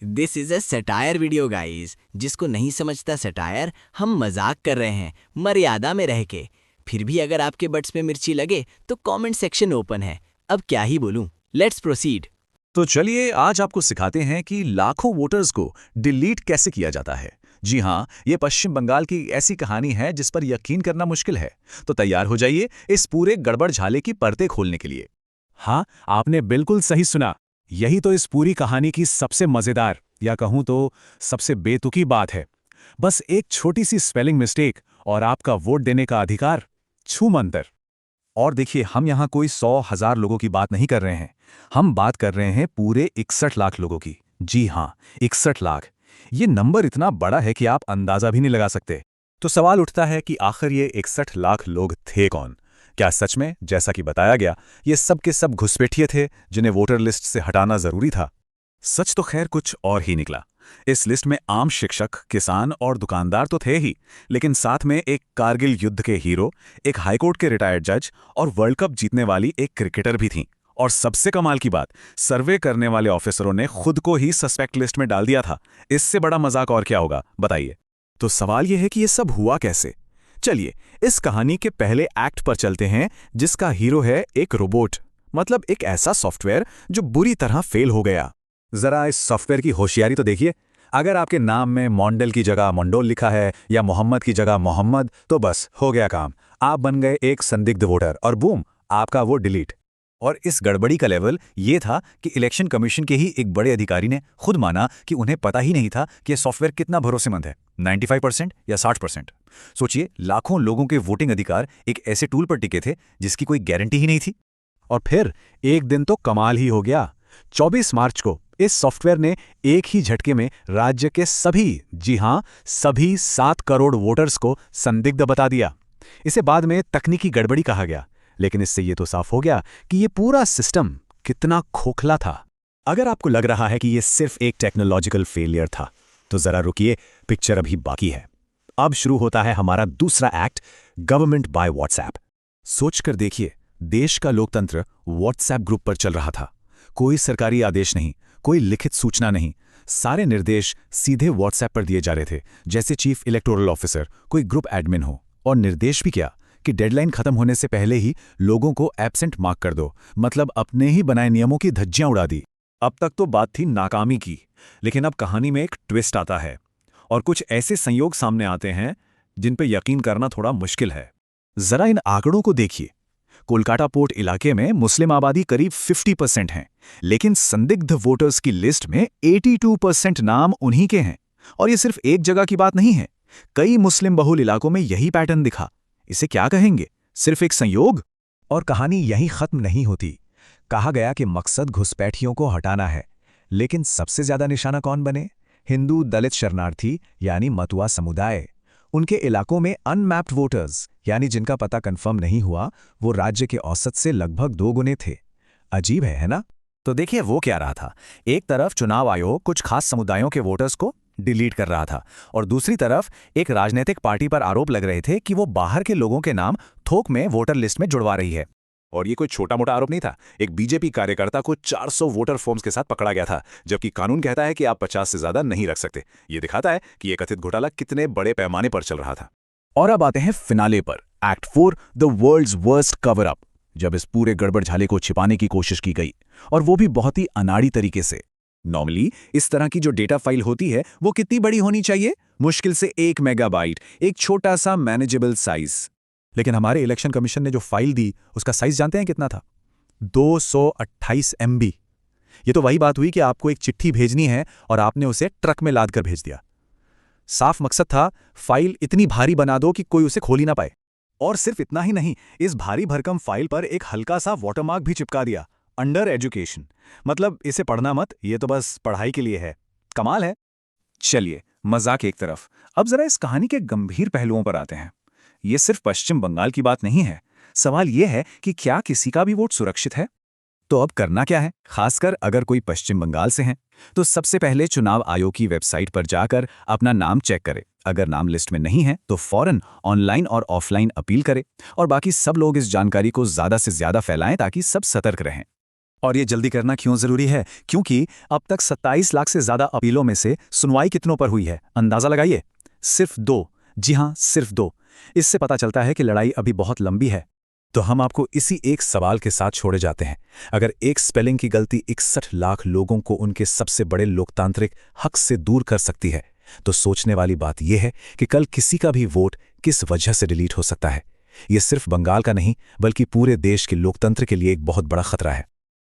This is a satire video guys. जिसको नहीं समझता सटायर, हम मजाक कर रहे हैं मर्यादा में रह के। फिर भी अगर आपके बट्स में मिर्ची लगे तो कमेंट सेक्शन ओपन है। अब क्या ही बोलूं। Let's proceed. तो चलिए आज आपको सिखाते हैं कि लाखों वोटर्स को डिलीट कैसे किया जाता है। जी हाँ, ये पश्चिम बंगाल की ऐसी कहानी है जिस पर यकीन करना मुश्किल है। तो तैयार हो जाइए इस पूरे गड़बड़ झाले की परतें खोलने के लिए। हाँ, आपने बिल्कुल सही सुना। यही तो इस पूरी कहानी की सबसे मजेदार या कहूं तो सबसे बेतुकी बात है। बस एक छोटी सी स्पेलिंग मिस्टेक और आपका वोट देने का अधिकार छूमंतर। और देखिए, हम यहाँ कोई 100,000 लोगों की बात नहीं कर रहे हैं। हम बात कर रहे हैं पूरे 61 लाख लोगों की। जी हाँ, 61 लाख। ये नंबर इतना बड़ा है कि आप अंदाजा भी नहीं लगा सकते। तो सवाल उठता है कि आखिर ये 61 लाख लोग थे कौन? क्या सच में, जैसा कि बताया गया, ये सब के सब घुसपैठिए थे जिन्हें वोटर लिस्ट से हटाना जरूरी था? सच तो खैर कुछ और ही निकला। इस लिस्ट में आम शिक्षक, किसान और दुकानदार तो थे ही, लेकिन साथ में एक कारगिल युद्ध के हीरो, एक हाईकोर्ट के रिटायर्ड जज और वर्ल्ड कप जीतने वाली एक क्रिकेटर भी थीं। और सबसे कमाल की बात, सर्वे करने वाले ऑफिसरों ने खुद को ही सस्पेक्ट लिस्ट में डाल दिया था। इससे बड़ा मजाक और क्या होगा, बताइए। तो सवाल यह है कि यह सब हुआ कैसे। चलिए इस कहानी के पहले एक्ट पर चलते हैं, जिसका हीरो है एक रोबोट, मतलब एक ऐसा सॉफ्टवेयर जो बुरी तरह फेल हो गया। जरा इस सॉफ्टवेयर की होशियारी तो देखिए। अगर आपके नाम में मोंडल की जगह मंडोल लिखा है या मोहम्मद की जगह मोहम्मद, तो बस हो गया काम। आप बन गए एक संदिग्ध वोटर और बूम, आपका वोट डिलीट। और इस गड़बड़ी का लेवल ये था कि इलेक्शन कमीशन के ही एक बड़े अधिकारी ने खुद माना कि उन्हें पता ही नहीं था कि यह सॉफ्टवेयर कितना भरोसेमंद है, 95% या 60%। सोचिए, लाखों लोगों के वोटिंग अधिकार एक ऐसे टूल पर टिके थे जिसकी कोई गारंटी ही नहीं थी। और फिर एक दिन तो कमाल ही हो गया। 24 मार्च को इस सॉफ्टवेयर ने एक ही झटके में राज्य के सभी, जी हां, सभी 7 करोड़ वोटर्स को संदिग्ध बता दिया। इसे बाद में तकनीकी गड़बड़ी कहा गया, लेकिन इससे ये तो साफ हो गया कि ये पूरा सिस्टम कितना खोखला था। अगर आपको लग रहा है कि ये सिर्फ एक टेक्नोलॉजिकल फेलियर था, तो जरा रुकिए, पिक्चर अभी बाकी है। अब शुरू होता है हमारा दूसरा एक्ट, गवर्नमेंट बाय व्हाट्सएप। सोचकर देखिए, देश का लोकतंत्र व्हाट्सएप ग्रुप पर चल रहा था। कोई सरकारी आदेश नहीं, कोई लिखित सूचना नहीं, सारे निर्देश सीधे व्हाट्सएप पर दिए जा रहे थे, जैसे चीफ इलेक्टोरल ऑफिसर कोई ग्रुप एडमिन हो। और निर्देश भी क्या कि डेडलाइन खत्म होने से पहले ही लोगों को एब्सेंट मार्क कर दो, मतलब अपने ही बनाए नियमों की धज्जियां उड़ा दी। अब तक तो बात थी नाकामी की, लेकिन अब कहानी में एक ट्विस्ट आता है और कुछ ऐसे संयोग सामने आते हैं जिन पर यकीन करना थोड़ा मुश्किल है। जरा इन आंकड़ों को देखिए। कोलकाता पोर्ट इलाके में मुस्लिम आबादी करीब 50% है, लेकिन संदिग्ध वोटर्स की लिस्ट में 82% नाम उन्हीं के हैं। और ये सिर्फ एक जगह की बात नहीं है, कई मुस्लिम बहुल इलाकों में यही पैटर्न दिखा। इसे क्या कहेंगे, सिर्फ एक संयोग? और कहानी यहीं खत्म नहीं होती। कहा गया कि मकसद घुसपैठियों को हटाना है, लेकिन सबसे ज्यादा निशाना कौन बने? हिंदू दलित शरणार्थी यानी मतुआ समुदाय। उनके इलाकों में अनमैप्ड वोटर्स, यानी जिनका पता कंफर्म नहीं हुआ, वो राज्य के औसत से लगभग 2 गुने थे। अजीब है ना? तो देखिए वो क्या रहा था। एक तरफ चुनाव आयोग कुछ खास समुदायों के वोटर्स को डिलीट कर रहा था, और दूसरी तरफ एक राजनीतिक पार्टी पर आरोप लग रहे थे कि वो बाहर के लोगों के नाम थोक में वोटर लिस्ट में जुड़वा रही है। और ये कोई छोटा मोटा आरोप नहीं था। एक बीजेपी कार्यकर्ता को 400 वोटर फॉर्म्स के साथ पकड़ा गया था, जबकि कानून कहता है कि आप 50 से ज्यादा नहीं रख सकते। ये दिखाता है कि ये कथित घोटाला कितने बड़े पैमाने पर चल रहा था। और अब आते हैं फिनाले पर, act 4, the world's worst cover up. जब इस पूरे गड़बड़ झाले को छिपाने की कोशिश की गई, और वो भी बहुत ही अनाड़ी तरीके से। नॉर्मली इस तरह की जो डेटा फाइल होती है वो कितनी बड़ी होनी चाहिए? मुश्किल से 1 मेगाबाइट, एक छोटा सा मैनेजेबल साइज। लेकिन हमारे इलेक्शन कमीशन ने जो फाइल दी, उसका साइज जानते हैं कितना था? 228 MB। ये तो वही बात हुई कि आपको एक चिट्ठी भेजनी है और आपने उसे ट्रक में लाद कर भेज दिया। साफ मकसद था, फाइल इतनी भारी बना दो कि कोई उसे खोल ही ना पाए। और सिर्फ इतना ही नहीं, इस भारी भरकम फाइल पर एक हल्का सा वाटरमार्क भी चिपका दिया, अंडर एजुकेशन। मतलब इसे पढ़ना मत, ये तो बस पढ़ाई के लिए है। कमाल है। चलिए मजाक एक तरफ, अब जरा इस कहानी के गंभीर पहलुओं पर आते हैं। ये सिर्फ पश्चिम बंगाल की बात नहीं है। सवाल यह है कि क्या किसी का भी वोट सुरक्षित है? तो अब करना क्या है, खासकर अगर कोई पश्चिम बंगाल से हैं? तो सबसे पहले चुनाव आयोग की वेबसाइट पर जाकर अपना नाम चेक करें। अगर नाम लिस्ट में नहीं है तो फौरन ऑनलाइन और ऑफलाइन अपील करें। और बाकी सब लोग इस जानकारी को ज्यादा से ज्यादा फैलाएं ताकि सब सतर्क रहें। और ये जल्दी करना क्यों जरूरी है? क्योंकि अब तक 27 लाख से ज्यादा अपीलों में से सुनवाई कितनों पर हुई है? अंदाजा लगाइए। सिर्फ 2। जी हां, सिर्फ 2। इससे पता चलता है कि लड़ाई अभी बहुत लंबी है। तो हम आपको इसी एक सवाल के साथ छोड़े जाते हैं। अगर एक स्पेलिंग की गलती 61 लाख लोगों को उनके सबसे बड़े लोकतांत्रिक हक से दूर कर सकती है, तो सोचने वाली बात यह है कि कल किसी का भी वोट किस वजह से डिलीट हो सकता है। यह सिर्फ बंगाल का नहीं, बल्कि पूरे देश के लोकतंत्र के लिए एक बहुत बड़ा खतरा है।